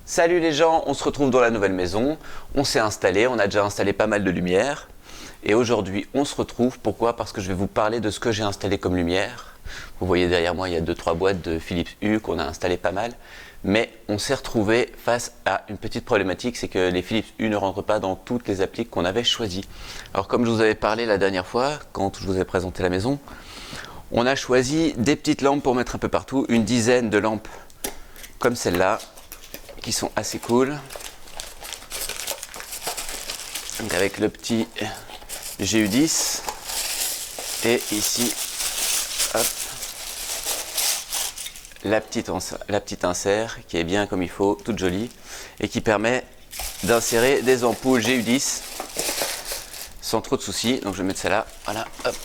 Salut les gens, on se retrouve dans la nouvelle maison, on s'est installé, on a déjà installé pas mal de lumière et aujourd'hui on se retrouve, pourquoi? Parce que je vais vous parler de ce que j'ai installé comme lumière. Vous voyez derrière moi il y a 2-3 boîtes de Philips Hue qu'on a installé pas mal, mais on s'est retrouvé face à une petite problématique, c'est que les Philips Hue ne rentrent pas dans toutes les applis qu'on avait choisies. Alors comme je vous avais parlé la dernière fois, quand je vous ai présenté la maison, on a choisi des petites lampes pour mettre un peu partout, une dizaine de lampes comme celle-là, qui sont assez cool. Donc avec le petit GU10 et ici hop, la petite insert qui est bien comme il faut, toute jolie et qui permet d'insérer des ampoules GU10 sans trop de soucis. Donc je vais mettre ça là, voilà, hop.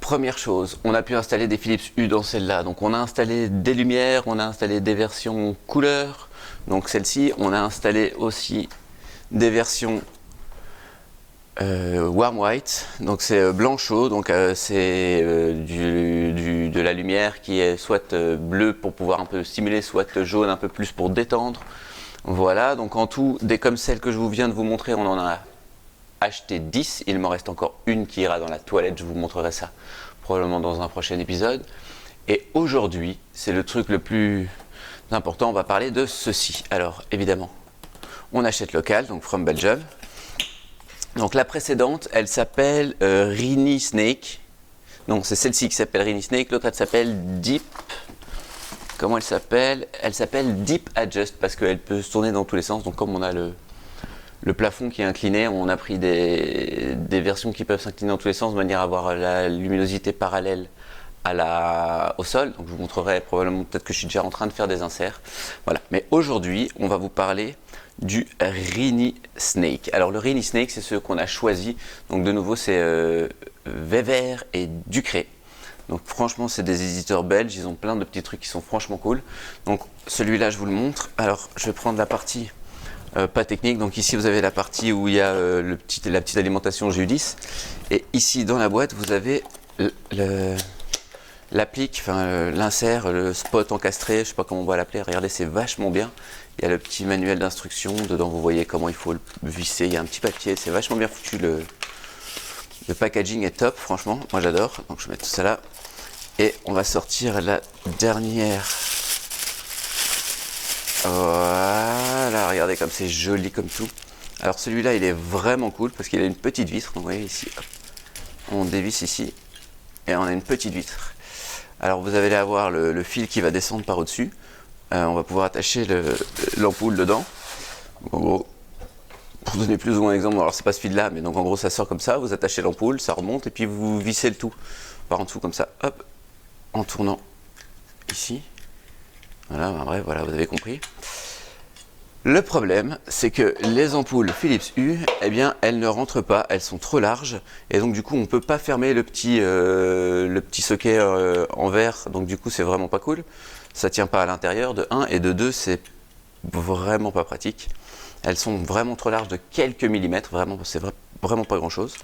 Première chose, on a pu installer des Philips Hue dans celle-là. Donc on a installé des lumières, on a installé des versions couleur. Donc celle-ci, on a installé aussi des versions warm white. Donc c'est blanc chaud, donc c'est de la lumière qui est soit bleu pour pouvoir un peu stimuler, soit jaune un peu plus pour détendre. Voilà, donc en tout, des comme celle que je vous viens de vous montrer, on en a acheté 10, il m'en reste encore une qui ira dans la toilette, je vous montrerai ça probablement dans un prochain épisode. Et aujourd'hui, c'est le truc le plus important, on va parler de ceci. Alors évidemment, on achète local, donc from Belgium. Donc la précédente, elle s'appelle Rini Snake. Donc c'est celle-ci qui s'appelle Rini Snake, l'autre elle s'appelle Deep. Comment elle s'appelle? Elle s'appelle Deep Adjust parce qu'elle peut se tourner dans tous les sens. Donc comme on a le plafond qui est incliné, on a pris des versions qui peuvent s'incliner dans tous les sens de manière à avoir la luminosité parallèle au sol. Donc je vous montrerai probablement, peut-être que je suis déjà en train de faire des inserts. Voilà. Mais aujourd'hui, on va vous parler du Rini Snake. Alors le Rini Snake, c'est ce qu'on a choisi. Donc de nouveau, c'est Weber et Ducré. Donc franchement, c'est des éditeurs belges. Ils ont plein de petits trucs qui sont franchement cool. Donc celui-là, je vous le montre. Alors je vais prendre la partie pas technique. Donc ici vous avez la partie où il y a la petite alimentation GU10 et ici dans la boîte vous avez l'applique, enfin l'insert, le spot encastré, je sais pas comment on va l'appeler. Regardez, c'est vachement bien. Il y a le petit manuel d'instruction dedans, vous voyez comment il faut le visser. Il y a un petit papier, c'est vachement bien foutu. Le packaging est top, franchement, moi j'adore. Donc je vais mettre tout ça là et on va sortir la dernière. Voilà, regardez comme c'est joli comme tout. Alors celui-là, il est vraiment cool parce qu'il a une petite vitre. Donc, vous voyez ici, hop, on dévisse ici et on a une petite vitre. Alors vous allez avoir le fil qui va descendre par au-dessus. On va pouvoir attacher l'ampoule dedans. Donc, en gros, pour donner plus ou moins un exemple, alors c'est pas ce fil-là, mais donc en gros ça sort comme ça. Vous attachez l'ampoule, ça remonte et puis vous vissez le tout par en dessous comme ça. Hop, en tournant ici. Voilà, ben bref, voilà, vous avez compris. Le problème, c'est que les ampoules Philips Hue, eh bien, elles ne rentrent pas, elles sont trop larges, et donc du coup, on ne peut pas fermer le petit socket en verre, donc du coup, c'est vraiment pas cool. Ça tient pas à l'intérieur, de 1, et de 2, c'est vraiment pas pratique. Elles sont vraiment trop larges de quelques millimètres, vraiment, c'est vraiment pas grand chose.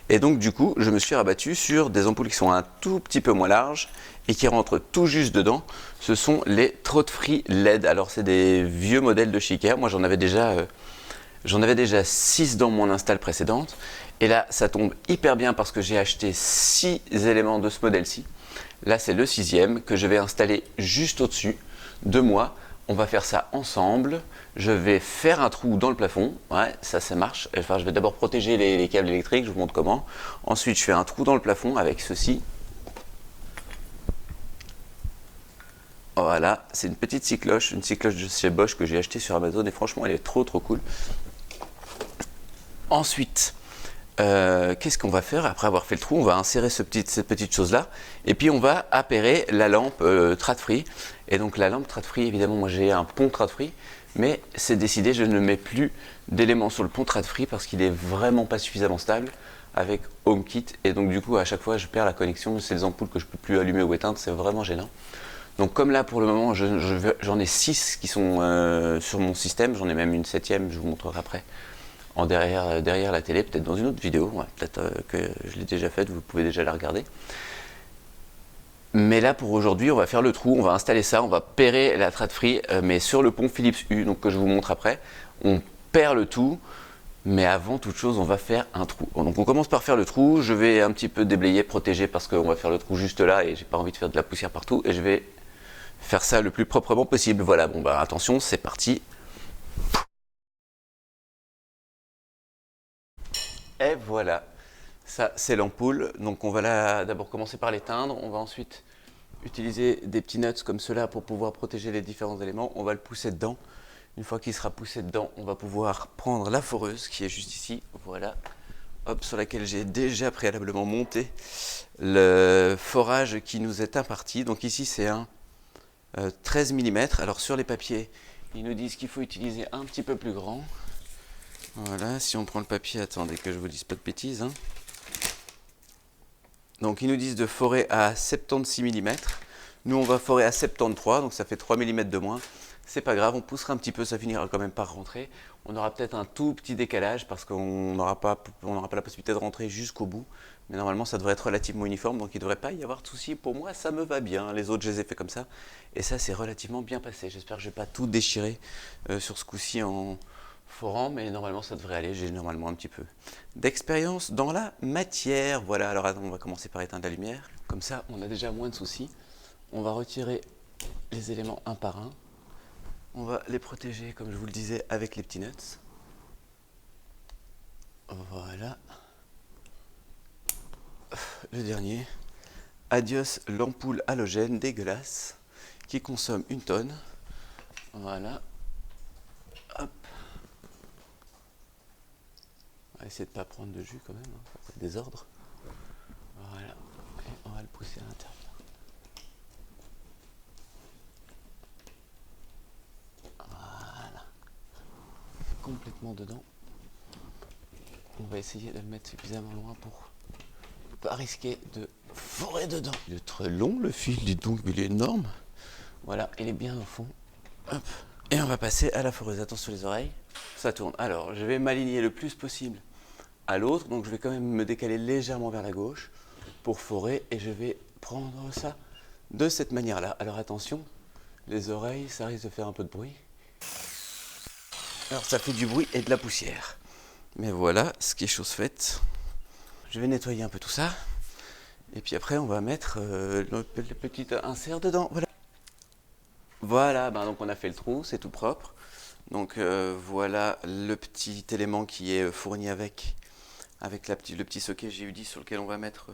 Et donc du coup, je me suis rabattu sur des ampoules qui sont un tout petit peu moins larges et qui rentrent tout juste dedans. Ce sont les Trot-Free LED. Alors c'est des vieux modèles de chez Ikea. Moi j'en avais déjà 6 dans mon install précédente. Et là ça tombe hyper bien parce que j'ai acheté 6 éléments de ce modèle-ci. Là c'est le 6e que je vais installer juste au-dessus de moi. On va faire ça ensemble. Je vais faire un trou dans le plafond. Ouais, ça marche. Enfin, je vais d'abord protéger les câbles électriques. Je vous montre comment. Ensuite, je fais un trou dans le plafond avec ceci. Voilà, c'est une petite cycloche. Une cycloche de chez Bosch que j'ai acheté sur Amazon. Et franchement, elle est trop cool. Ensuite, qu'est-ce qu'on va faire après avoir fait le trou? On va insérer cette petite chose là et puis on va appairer la lampe Trad-Free. Et donc la lampe Trad-Free, évidemment moi j'ai un pont Trad-Free, mais c'est décidé, je ne mets plus d'éléments sur le pont Trad-Free parce qu'il est vraiment pas suffisamment stable avec HomeKit, et donc du coup à chaque fois je perds la connexion. C'est des ampoules que je peux plus allumer ou éteindre, c'est vraiment gênant. Donc comme là pour le moment j'en ai 6 qui sont sur mon système, j'en ai même une 7e, je vous montrerai après derrière la télé, peut-être dans une autre vidéo, ouais, peut-être que je l'ai déjà faite, vous pouvez déjà la regarder. Mais là pour aujourd'hui, on va faire le trou, on va installer ça, on va parer la trade-free, mais sur le pont Philips Hue, donc que je vous montre après. On perd le tout, mais avant toute chose, on va faire un trou. Donc on commence par faire le trou, je vais un petit peu déblayer, protéger, parce qu'on va faire le trou juste là, et j'ai pas envie de faire de la poussière partout, et je vais faire ça le plus proprement possible. Voilà, bon bah attention, c'est parti. Et voilà, ça c'est l'ampoule, donc on va d'abord commencer par l'éteindre, on va ensuite utiliser des petits nuts comme cela pour pouvoir protéger les différents éléments, on va le pousser dedans. Une fois qu'il sera poussé dedans, on va pouvoir prendre la foreuse qui est juste ici, voilà, hop, sur laquelle j'ai déjà préalablement monté le forage qui nous est imparti. Donc ici c'est un 13 mm, alors sur les papiers, ils nous disent qu'il faut utiliser un petit peu plus grand. Voilà, si on prend le papier, attendez que je vous dise pas de bêtises. Hein. Donc ils nous disent de forer à 76 mm. Nous on va forer à 73, donc ça fait 3 mm de moins. C'est pas grave, on poussera un petit peu, ça finira quand même par rentrer. On aura peut-être un tout petit décalage parce qu'on n'aura pas la possibilité de rentrer jusqu'au bout. Mais normalement ça devrait être relativement uniforme, donc il ne devrait pas y avoir de souci. Pour moi ça me va bien, les autres je les ai fait comme ça. Et ça c'est relativement bien passé. J'espère que je ne vais pas tout déchirer sur ce coup-ci en forant, mais normalement ça devrait aller, j'ai normalement un petit peu d'expérience dans la matière. Voilà, alors attends, on va commencer par éteindre la lumière. Comme ça on a déjà moins de soucis. On va retirer les éléments un par un. On va les protéger, comme je vous le disais, avec les petits nuts. Voilà. Le dernier. Adios l'ampoule halogène dégueulasse qui consomme 1 tonne. Voilà. Hop. On va essayer de ne pas prendre de jus quand même, hein. Ça fait des ordres. Voilà. Et on va le pousser à l'intérieur. Complètement dedans. On va essayer de le mettre suffisamment loin pour pas risquer de forer dedans. Il est très long le fil, dites donc, il est énorme. Voilà, il est bien au fond. Hop. Et on va passer à la foreuse. Attention les oreilles, ça tourne. Alors, je vais m'aligner le plus possible à l'autre, donc je vais quand même me décaler légèrement vers la gauche pour forer et je vais prendre ça de cette manière-là. Alors attention, les oreilles, ça risque de faire un peu de bruit. Alors ça fait du bruit et de la poussière. Mais voilà, ce qui est chose faite. Je vais nettoyer un peu tout ça. Et puis après, on va mettre le petit insert dedans. Voilà. Voilà, ben donc on a fait le trou, c'est tout propre. Donc voilà le petit élément qui est fourni avec le petit socket GU10 sur lequel on va mettre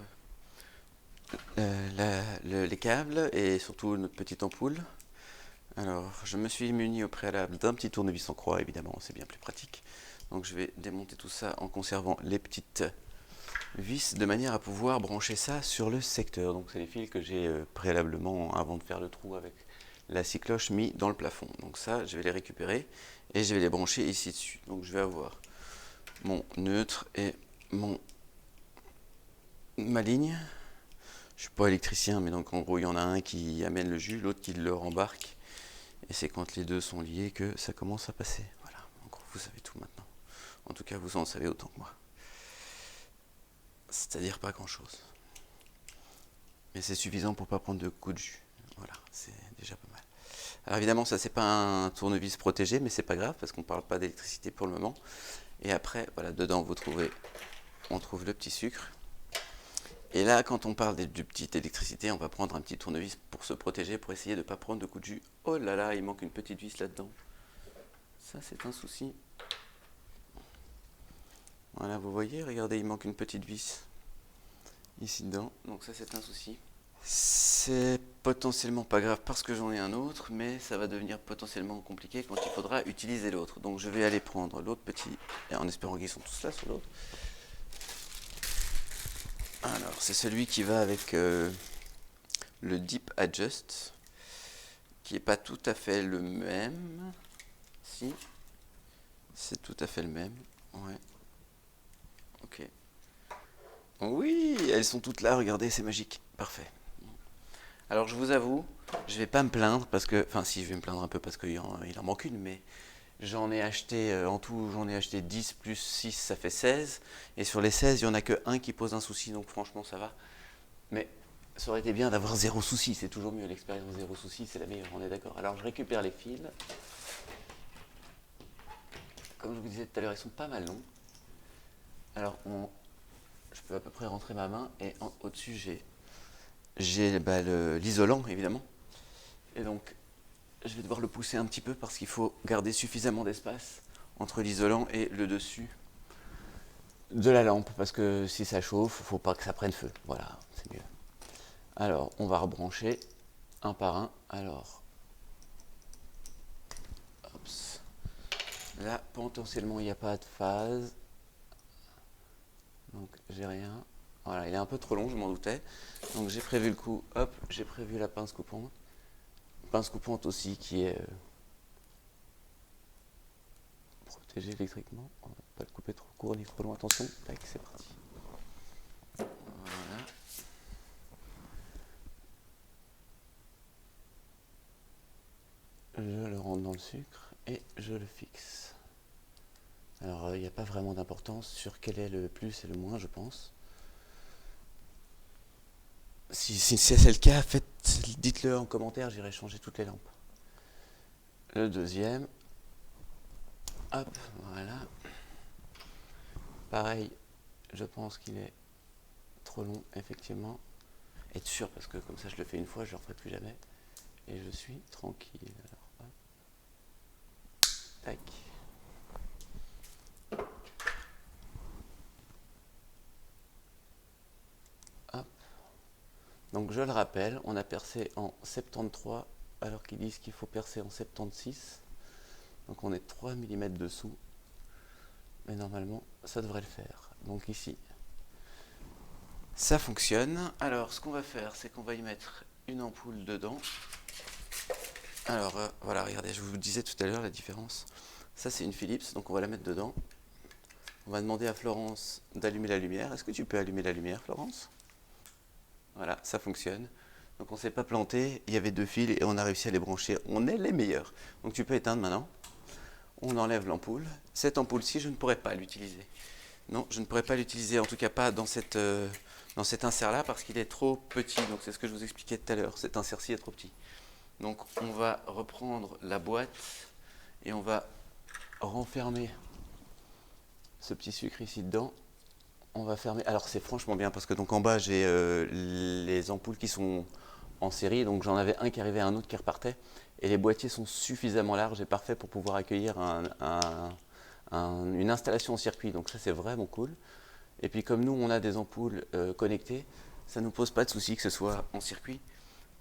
les câbles et surtout notre petite ampoule. Alors, je me suis muni au préalable d'un petit tournevis en croix, évidemment, c'est bien plus pratique. Donc je vais démonter tout ça en conservant les petites vis de manière à pouvoir brancher ça sur le secteur. Donc c'est les fils que j'ai préalablement, avant de faire le trou avec la scie cloche, mis dans le plafond. Donc ça, je vais les récupérer et je vais les brancher ici dessus. Donc je vais avoir mon neutre et ma ligne. Je ne suis pas électricien, mais donc en gros, il y en a un qui amène le jus, l'autre qui le rembarque. Et c'est quand les deux sont liés que ça commence à passer. Voilà, en gros, vous savez tout maintenant. En tout cas, vous en savez autant que moi. C'est-à-dire pas grand-chose. Mais c'est suffisant pour ne pas prendre de coups de jus. Voilà, c'est déjà pas mal. Alors évidemment, ça c'est pas un tournevis protégé, mais c'est pas grave parce qu'on ne parle pas d'électricité pour le moment. Et après, voilà, dedans on trouve le petit sucre. Et là, quand on parle de petite électricité, on va prendre un petit tournevis pour se protéger, pour essayer de ne pas prendre de coups de jus. Oh là là, il manque une petite vis là-dedans. Ça, c'est un souci. Voilà, vous voyez, regardez, il manque une petite vis ici dedans. Donc ça, c'est un souci. C'est potentiellement pas grave parce que j'en ai un autre, mais ça va devenir potentiellement compliqué quand il faudra utiliser l'autre. Donc je vais aller prendre l'autre petit, et en espérant qu'ils sont tous là sur l'autre. Alors, c'est celui qui va avec le Deep Adjust, qui n'est pas tout à fait le même. Si, c'est tout à fait le même. Ouais. Ok. Oui, elles sont toutes là, regardez, c'est magique. Parfait. Alors, je vous avoue, je vais pas me plaindre parce que... Enfin, si, je vais me plaindre un peu parce qu'il en manque une, mais J'en ai acheté, en tout, j'en ai acheté 10 plus 6, ça fait 16. Et sur les 16, il n'y en a que un qui pose un souci, donc franchement, ça va. Mais ça aurait été bien d'avoir zéro souci, c'est toujours mieux. L'expérience zéro souci, c'est la meilleure, on est d'accord. Alors, je récupère les fils. Comme je vous disais tout à l'heure, ils sont pas mal longs. Alors, je peux à peu près rentrer ma main, et au-dessus, j'ai l'isolant, évidemment. Et donc, je vais devoir le pousser un petit peu parce qu'il faut garder suffisamment d'espace entre l'isolant et le dessus de la lampe, parce que si ça chauffe, il ne faut pas que ça prenne feu. Voilà, c'est mieux. Alors, on va rebrancher un par un. Alors, hops. Là, potentiellement, il n'y a pas de phase. Donc, j'ai rien. Voilà, il est un peu trop long, je m'en doutais. Donc, j'ai prévu le coup. Hop, j'ai prévu la pince coupante. Pince coupante aussi qui est protégée électriquement. On va pas le couper trop court ni trop loin. Attention, tac, c'est parti. Voilà. Je le rentre dans le sucre et je le fixe. Alors, il n'y a pas vraiment d'importance sur quel est le plus et le moins, je pense. Si c'est le cas, dites-le en commentaire, j'irai changer toutes les lampes. Le deuxième. Hop, voilà. Pareil, je pense qu'il est trop long, effectivement. Être sûr, parce que comme ça je le fais une fois, je ne le referai plus jamais. Et je suis tranquille. Alors, hop. Tac. Hop. Donc je le rappelle, on a percé en 73, alors qu'ils disent qu'il faut percer en 76. Donc on est 3 mm dessous. Mais normalement, ça devrait le faire. Donc ici, ça fonctionne. Alors, ce qu'on va faire, c'est qu'on va y mettre une ampoule dedans. Alors, voilà, regardez, je vous disais tout à l'heure la différence. Ça, c'est une Philips, donc on va la mettre dedans. On va demander à Florence d'allumer la lumière. Est-ce que tu peux allumer la lumière, Florence? Voilà, ça fonctionne. Donc on ne s'est pas planté, il y avait 2 fils et on a réussi à les brancher. On est les meilleurs. Donc tu peux éteindre maintenant. On enlève l'ampoule. Cette ampoule-ci, je ne pourrais pas l'utiliser. Non, je ne pourrais pas l'utiliser, en tout cas pas dans cet insert-là, parce qu'il est trop petit. Donc c'est ce que je vous expliquais tout à l'heure. Cet insert-ci est trop petit. Donc on va reprendre la boîte et on va renfermer ce petit sucre ici dedans. On va fermer. Alors c'est franchement bien parce que donc en bas j'ai les ampoules qui sont en série. Donc j'en avais un qui arrivait, un autre qui repartait. Et les boîtiers sont suffisamment larges et parfaits pour pouvoir accueillir une installation en circuit. Donc ça c'est vraiment cool. Et puis comme nous on a des ampoules connectées, ça ne nous pose pas de souci que ce soit en circuit.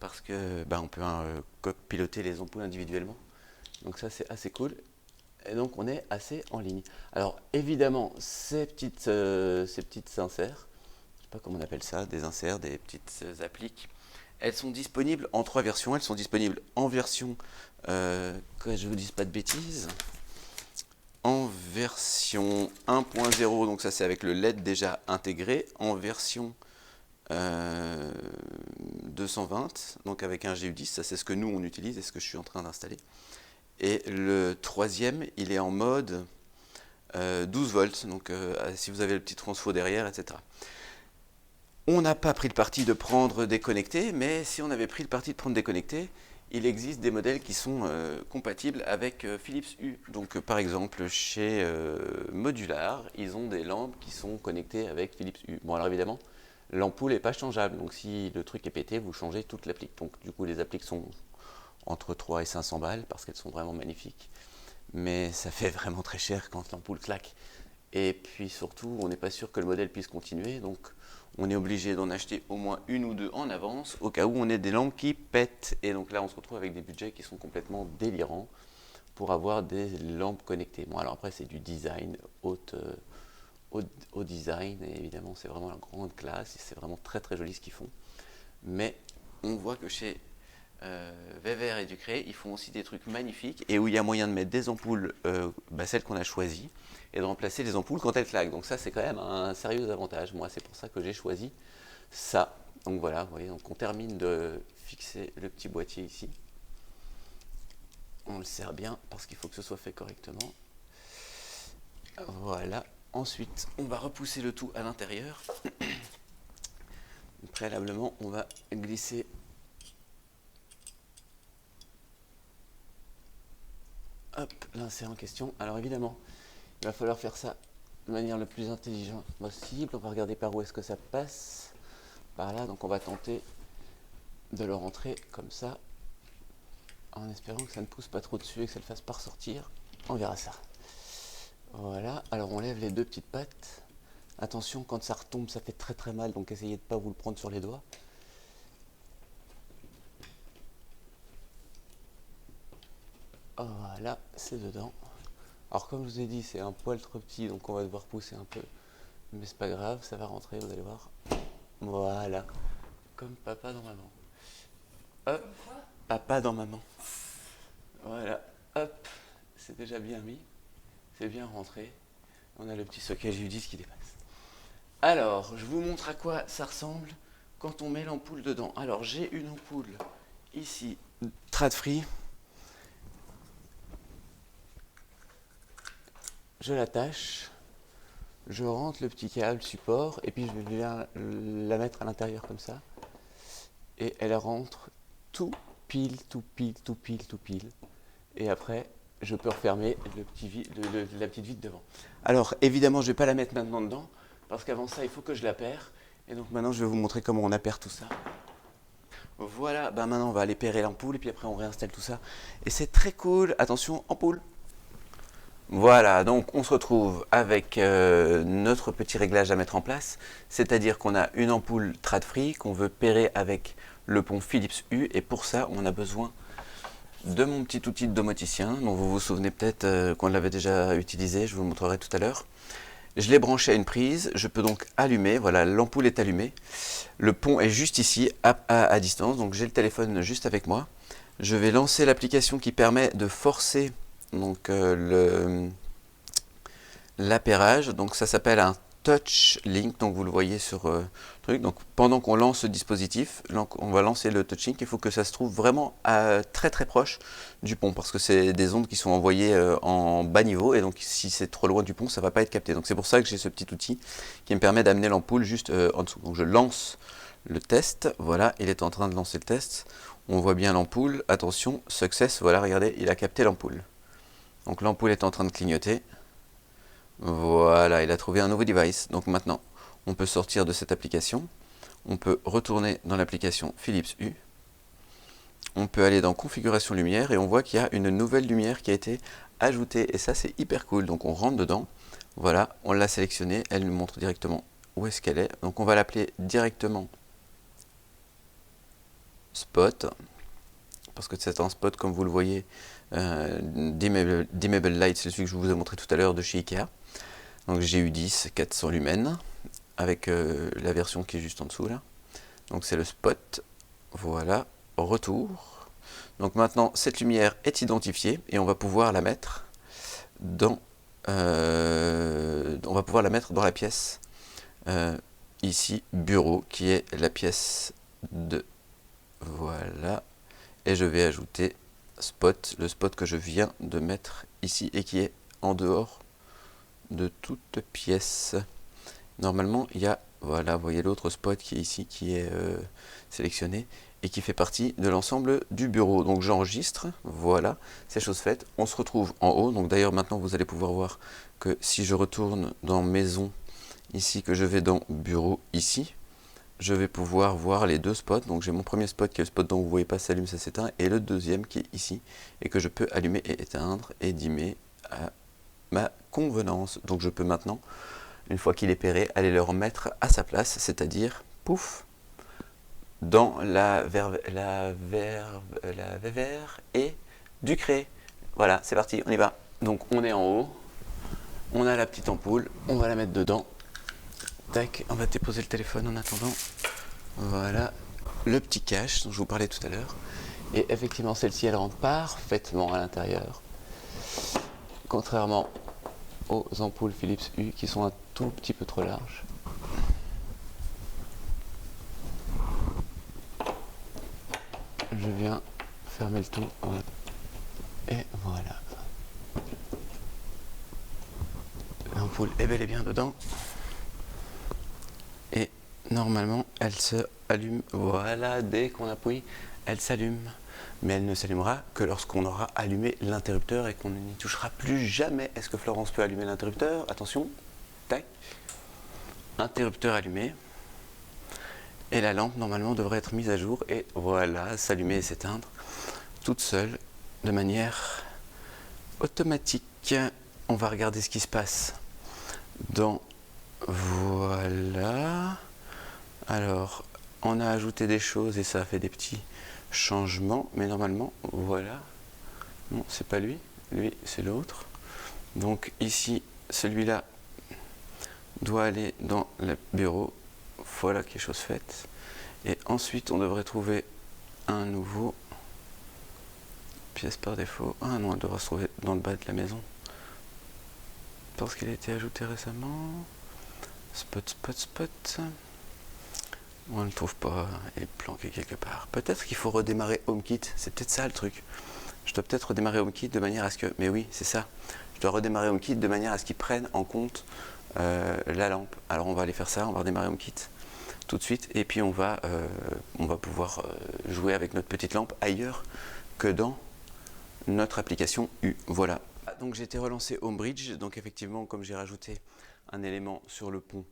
Parce que on peut piloter les ampoules individuellement. Donc ça c'est assez cool. Et donc on est assez en ligne. Alors évidemment, ces petites inserts, je sais pas comment on appelle ça, des inserts, des petites appliques, elles sont disponibles en 3 versions. Elles sont disponibles en version, que je ne vous dise pas de bêtises, en version 1.0, donc ça c'est avec le LED déjà intégré, en version 220, donc avec un GU10, ça c'est ce que nous on utilise et ce que je suis en train d'installer. Et le troisième, il est en mode 12 volts, donc si vous avez le petit transfo derrière, etc. On n'a pas pris le parti de prendre des connectés, mais si on avait pris le parti de prendre des connectés, il existe des modèles qui sont compatibles avec Philips Hue. Donc par exemple, chez Modular, ils ont des lampes qui sont connectées avec Philips Hue. Bon alors évidemment, l'ampoule n'est pas changeable, donc si le truc est pété, vous changez toute l'applique. Donc du coup, les appliques sont entre 3 et 500 balles parce qu'elles sont vraiment magnifiques. Mais ça fait vraiment très cher quand l'ampoule claque. Et puis surtout, on n'est pas sûr que le modèle puisse continuer, donc on est obligé d'en acheter au moins une ou deux en avance au cas où on ait des lampes qui pètent. Et donc là, on se retrouve avec des budgets qui sont complètement délirants pour avoir des lampes connectées. Bon, alors après, c'est du design, haut design, et évidemment, c'est vraiment la grande classe, et c'est vraiment très très joli ce qu'ils font. Mais on voit que chez Weber et Ducré, ils font aussi des trucs magnifiques et où il y a moyen de mettre des ampoules, celles qu'on a choisies, et de remplacer les ampoules quand elles claquent. Donc ça, c'est quand même un sérieux avantage. Moi, c'est pour ça que j'ai choisi ça. Donc voilà, vous voyez, donc on termine de fixer le petit boîtier ici. On le serre bien parce qu'il faut que ce soit fait correctement. Voilà. Ensuite, on va repousser le tout à l'intérieur. Préalablement, on va glisser l'insert en question. Alors évidemment, il va falloir faire ça de manière le plus intelligente possible. On va regarder par où est-ce que ça passe. Par là, donc on va tenter de le rentrer comme ça, en espérant que ça ne pousse pas trop dessus et que ça ne le fasse pas ressortir. On verra ça. Voilà, alors on lève les deux petites pattes. Attention, quand ça retombe, ça fait très très mal, donc essayez de ne pas vous le prendre sur les doigts. Voilà, c'est dedans. Alors comme je vous ai dit, c'est un poil trop petit, donc on va devoir pousser un peu. Mais c'est pas grave, ça va rentrer, vous allez voir. Voilà, comme papa dans maman. Hop, papa dans maman. Voilà, hop, c'est déjà bien mis. C'est bien rentré. On a le petit socket J10 qui dépasse. Alors, je vous montre à quoi ça ressemble quand on met l'ampoule dedans. Alors, j'ai une ampoule ici, Tradfri. Je l'attache, je rentre le petit câble support et puis je vais bien la mettre à l'intérieur comme ça. Et elle rentre tout pile, tout pile, tout pile, tout pile. Et après, je peux refermer la petite vitre devant. Alors, évidemment, je ne vais pas la mettre maintenant dedans parce qu'avant ça, il faut que je la paire. Et donc maintenant, je vais vous montrer comment on appaire tout ça. Voilà, ben maintenant, on va aller pairer l'ampoule et puis après, on réinstalle tout ça. Et c'est très cool. Attention, ampoule. Voilà, donc on se retrouve avec notre petit réglage à mettre en place, c'est-à-dire qu'on a une ampoule Tradfri qu'on veut pairer avec le pont Philips Hue, et pour ça on a besoin de mon petit outil de domoticien, dont vous vous souvenez peut-être qu'on l'avait déjà utilisé, je vous le montrerai tout à l'heure. Je l'ai branché à une prise, je peux donc allumer, voilà, l'ampoule est allumée, le pont est juste ici, à distance, donc j'ai le téléphone juste avec moi. Je vais lancer l'application qui permet de forcer donc l'appairage, donc ça s'appelle un touch link, donc vous le voyez sur le truc. Donc pendant qu'on lance ce dispositif, on va lancer le touch link, il faut que ça se trouve vraiment très très proche du pont, parce que c'est des ondes qui sont envoyées en bas niveau, et donc si c'est trop loin du pont, ça va pas être capté. Donc c'est pour ça que j'ai ce petit outil qui me permet d'amener l'ampoule juste en dessous. Donc je lance le test, voilà, il est en train de lancer le test. On voit bien l'ampoule, attention, success, voilà, regardez, il a capté l'ampoule. Donc l'ampoule est en train de clignoter. Voilà, il a trouvé un nouveau device. Donc maintenant, on peut sortir de cette application. On peut retourner dans l'application Philips Hue. On peut aller dans configuration lumière et on voit qu'il y a une nouvelle lumière qui a été ajoutée. Et ça, c'est hyper cool. Donc on rentre dedans. Voilà, on l'a sélectionnée. Elle nous montre directement où est-ce qu'elle est. Donc on va l'appeler directement Spot. Parce que c'est un spot, comme vous le voyez, Dimmable Light, c'est celui que je vous ai montré tout à l'heure de chez Ikea. Donc GU10 400 lumens, avec la version qui est juste en dessous là. Donc c'est le spot, voilà, retour. Donc maintenant, cette lumière est identifiée et on va pouvoir la mettre dans, la pièce, ici, bureau, qui est la pièce de, voilà. Et je vais ajouter spot, le spot que je viens de mettre ici et qui est en dehors de toute pièce. Normalement, il y a, voilà, vous voyez l'autre spot qui est ici, qui est sélectionné et qui fait partie de l'ensemble du bureau. Donc j'enregistre, voilà, c'est chose faite. On se retrouve en haut. Donc d'ailleurs, maintenant, vous allez pouvoir voir que si je retourne dans maison, ici, que je vais dans bureau, ici, je vais pouvoir voir les deux spots. Donc j'ai mon premier spot qui est le spot dont vous ne voyez pas s'allume, ça s'éteint, et le deuxième qui est ici, et que je peux allumer et éteindre et dimmer à ma convenance. Donc je peux maintenant, une fois qu'il est pairé, aller le remettre à sa place, c'est-à-dire, pouf, dans la verve et du cré. Voilà, c'est parti, on y va. Donc on est en haut, on a la petite ampoule, on va la mettre dedans. Tac, on va déposer le téléphone en attendant. Voilà, le petit cache dont je vous parlais tout à l'heure. Et effectivement, celle-ci, elle rentre parfaitement à l'intérieur. Contrairement aux ampoules Philips Hue qui sont un tout petit peu trop larges. Je viens fermer le tout. Voilà. Et voilà. L'ampoule est bel et bien dedans. Et normalement, elle se allume. Voilà, dès qu'on appuie, elle s'allume. Mais elle ne s'allumera que lorsqu'on aura allumé l'interrupteur et qu'on n'y touchera plus jamais. Est-ce que Florence peut allumer l'interrupteur? Attention. Tac. Interrupteur allumé. Et la lampe, normalement, devrait être mise à jour. Et voilà, s'allumer et s'éteindre toute seule, de manière automatique. On va regarder ce qui se passe dans... Voilà. Alors, on a ajouté des choses et ça a fait des petits changements. Mais normalement, voilà. Non, c'est pas lui. Lui, c'est l'autre. Donc ici, celui-là doit aller dans le bureau. Voilà qui est chose faite. Et ensuite, on devrait trouver un nouveau pièce par défaut. Ah non, elle devra se trouver dans le bas de la maison. Parce qu'il a été ajouté récemment. Spot, spot, spot. On ne le trouve pas, il est planqué quelque part. Peut-être qu'il faut redémarrer HomeKit, c'est peut-être ça le truc. Je dois peut-être redémarrer HomeKit de manière à ce que... Mais oui, c'est ça. Je dois redémarrer HomeKit de manière à ce qu'il prenne en compte la lampe. Alors on va aller faire ça, on va redémarrer HomeKit tout de suite. Et puis on va pouvoir jouer avec notre petite lampe ailleurs que dans notre application U. Voilà. Donc j'ai été relancé HomeBridge. Donc effectivement, comme j'ai rajouté un élément sur le pont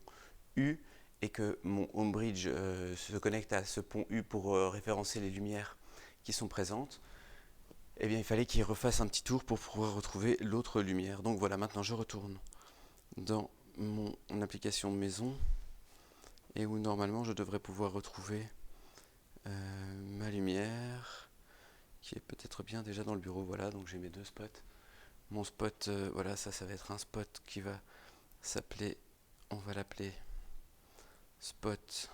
U, et que mon HomeBridge se connecte à ce pont U pour référencer les lumières qui sont présentes, eh bien il fallait qu'il refasse un petit tour pour pouvoir retrouver l'autre lumière. Donc voilà, maintenant je retourne dans mon application maison et où normalement je devrais pouvoir retrouver ma lumière qui est peut-être bien déjà dans le bureau. Voilà, donc j'ai mes deux spots. Mon spot, voilà, ça va être un spot qui va s'appeler, on va l'appeler spot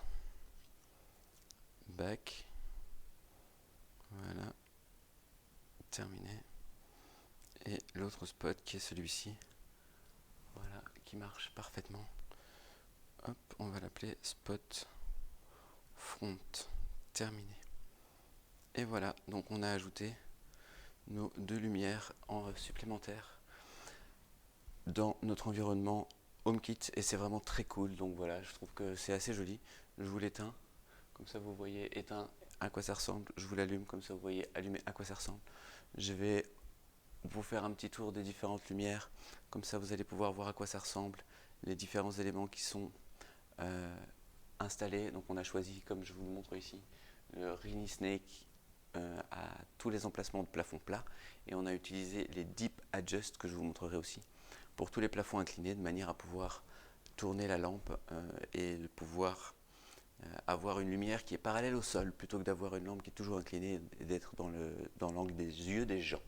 back. Voilà, terminé. Et l'autre spot qui est celui-ci, voilà, qui marche parfaitement. Hop, on va l'appeler spot front. Terminé. Et voilà, donc on a ajouté nos deux lumières supplémentaires dans notre environnement HomeKit et c'est vraiment très cool. Donc voilà, je trouve que c'est assez joli. Je vous l'éteins, comme ça vous voyez éteint à quoi ça ressemble. Je vous l'allume, comme ça vous voyez allumé à quoi ça ressemble. Je vais vous faire un petit tour des différentes lumières, comme ça vous allez pouvoir voir à quoi ça ressemble, les différents éléments qui sont installés. Donc on a choisi, comme je vous le montre ici, le Rini Snake à tous les emplacements de plafond plat, et on a utilisé les Deep Adjust que je vous montrerai aussi pour tous les plafonds inclinés, de manière à pouvoir tourner la lampe et de pouvoir avoir une lumière qui est parallèle au sol plutôt que d'avoir une lampe qui est toujours inclinée et d'être dans l'angle des yeux des gens.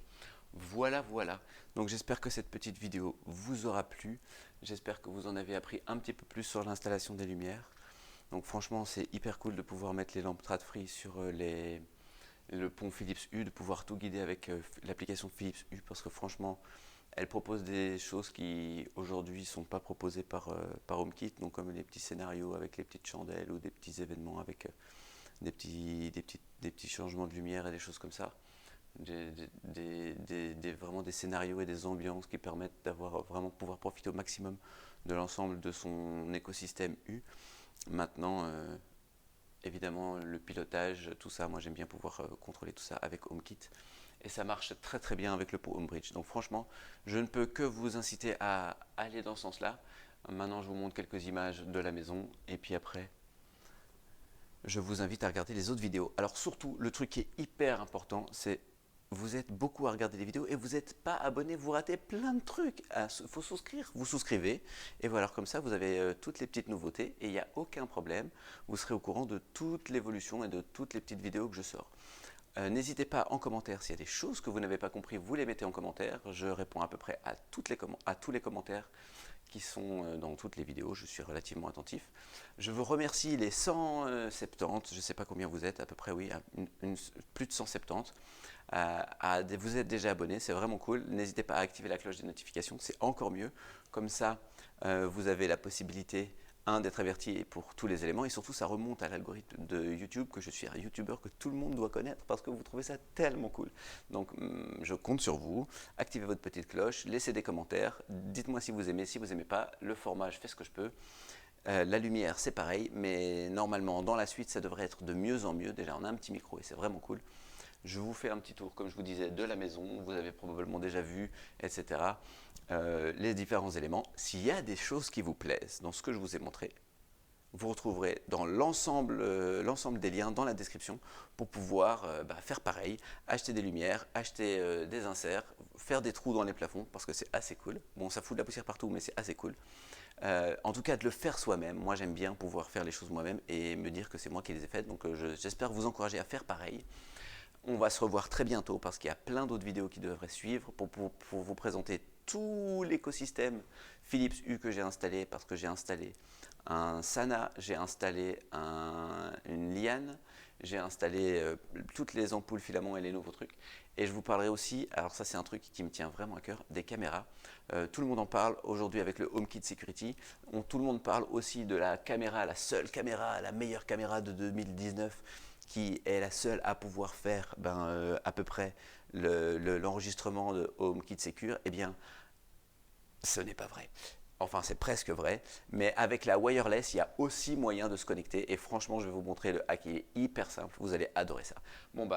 Voilà, voilà. Donc j'espère que cette petite vidéo vous aura plu. J'espère que vous en avez appris un petit peu plus sur l'installation des lumières. Donc franchement, c'est hyper cool de pouvoir mettre les lampes Tradfri sur le pont Philips Hue, de pouvoir tout guider avec l'application Philips Hue, parce que franchement, elle propose des choses qui aujourd'hui ne sont pas proposées par HomeKit, donc comme les petits scénarios avec les petites chandelles ou des petits événements avec des petits changements de lumière et des choses comme ça. Vraiment des scénarios et des ambiances qui permettent d'avoir vraiment pouvoir profiter au maximum de l'ensemble de son écosystème U. Maintenant, évidemment, le pilotage, tout ça, moi j'aime bien pouvoir contrôler tout ça avec HomeKit. Et ça marche très très bien avec le pot HomeBridge. Donc franchement, je ne peux que vous inciter à aller dans ce sens-là. Maintenant, je vous montre quelques images de la maison. Et puis après, je vous invite à regarder les autres vidéos. Alors surtout, le truc qui est hyper important, c'est vous êtes beaucoup à regarder les vidéos et vous n'êtes pas abonné, vous ratez plein de trucs. Il faut souscrire, vous souscrivez. Et voilà, comme ça, vous avez toutes les petites nouveautés et il n'y a aucun problème. Vous serez au courant de toute l'évolution et de toutes les petites vidéos que je sors. N'hésitez pas en commentaire s'il y a des choses que vous n'avez pas compris, vous les mettez en commentaire. Je réponds à peu près à tous les commentaires qui sont dans toutes les vidéos, je suis relativement attentif. Je vous remercie les 170, je ne sais pas combien vous êtes, à peu près oui, plus de 170. Vous êtes déjà abonnés, c'est vraiment cool. N'hésitez pas à activer la cloche des notifications, c'est encore mieux. Comme ça, vous avez la possibilité d'être averti pour tous les éléments, et surtout ça remonte à l'algorithme de YouTube, que je suis un YouTuber que tout le monde doit connaître parce que vous trouvez ça tellement cool. Donc je compte sur vous, activez votre petite cloche, laissez des commentaires, dites-moi si vous aimez pas, le format je fais ce que je peux. La lumière c'est pareil, mais normalement dans la suite ça devrait être de mieux en mieux. Déjà on a un petit micro et c'est vraiment cool. Je vous fais un petit tour, comme je vous disais, de la maison, vous avez probablement déjà vu, etc. Les différents éléments. S'il y a des choses qui vous plaisent dans ce que je vous ai montré, vous retrouverez dans l'ensemble des liens dans la description pour pouvoir faire pareil, acheter des lumières, acheter des inserts, faire des trous dans les plafonds parce que c'est assez cool. Bon, ça fout de la poussière partout, mais c'est assez cool. En tout cas, de le faire soi-même. Moi, j'aime bien pouvoir faire les choses moi-même et me dire que c'est moi qui les ai faites. Donc, j'espère vous encourager à faire pareil. On va se revoir très bientôt parce qu'il y a plein d'autres vidéos qui devraient suivre pour vous présenter tout l'écosystème Philips Hue que j'ai installé, parce que j'ai installé un Sana, j'ai installé une Liane, j'ai installé toutes les ampoules filaments et les nouveaux trucs. Et je vous parlerai aussi, alors ça c'est un truc qui me tient vraiment à cœur, des caméras. Tout le monde en parle aujourd'hui avec le HomeKit Security. Tout le monde parle aussi de la caméra, la seule caméra, la meilleure caméra de 2019, qui est la seule à pouvoir faire à peu près l'enregistrement de HomeKit Secure. Eh bien, ce n'est pas vrai. Enfin, c'est presque vrai, mais avec la wireless, il y a aussi moyen de se connecter. Et franchement, je vais vous montrer le hack, il est hyper simple. Vous allez adorer ça. Bon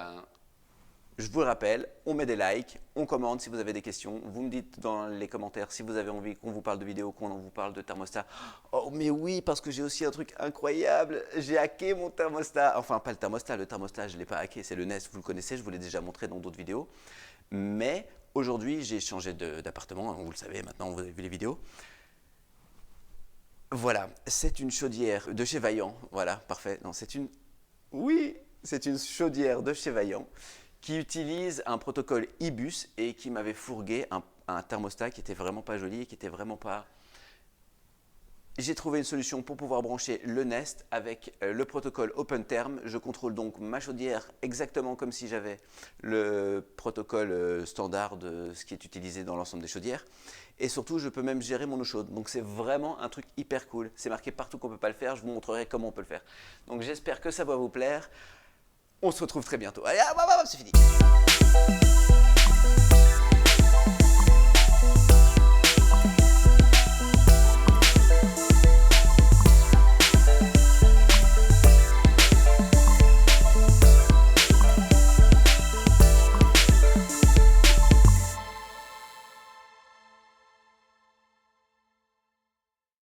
je vous le rappelle, on met des likes, on commente si vous avez des questions. Vous me dites dans les commentaires si vous avez envie qu'on vous parle de vidéo, qu'on vous parle de thermostat. Oh mais oui, parce que j'ai aussi un truc incroyable, j'ai hacké mon thermostat. Enfin, pas le thermostat je ne l'ai pas hacké, c'est le Nest, vous le connaissez, je vous l'ai déjà montré dans d'autres vidéos. Mais aujourd'hui, j'ai changé d'appartement, vous le savez maintenant, vous avez vu les vidéos. Voilà, c'est une chaudière de chez Vaillant. Voilà, parfait. Non, c'est une... Oui, c'est une chaudière de chez Vaillant qui utilise un protocole IBUS et qui m'avait fourgué un thermostat qui était vraiment pas joli et qui était vraiment pas... J'ai trouvé une solution pour pouvoir brancher le Nest avec le protocole OpenTherm. Je contrôle donc ma chaudière exactement comme si j'avais le protocole standard de ce qui est utilisé dans l'ensemble des chaudières. Et surtout, je peux même gérer mon eau chaude. Donc c'est vraiment un truc hyper cool. C'est marqué partout qu'on ne peut pas le faire. Je vous montrerai comment on peut le faire. Donc j'espère que ça va vous plaire. On se retrouve très bientôt. Allez, c'est fini.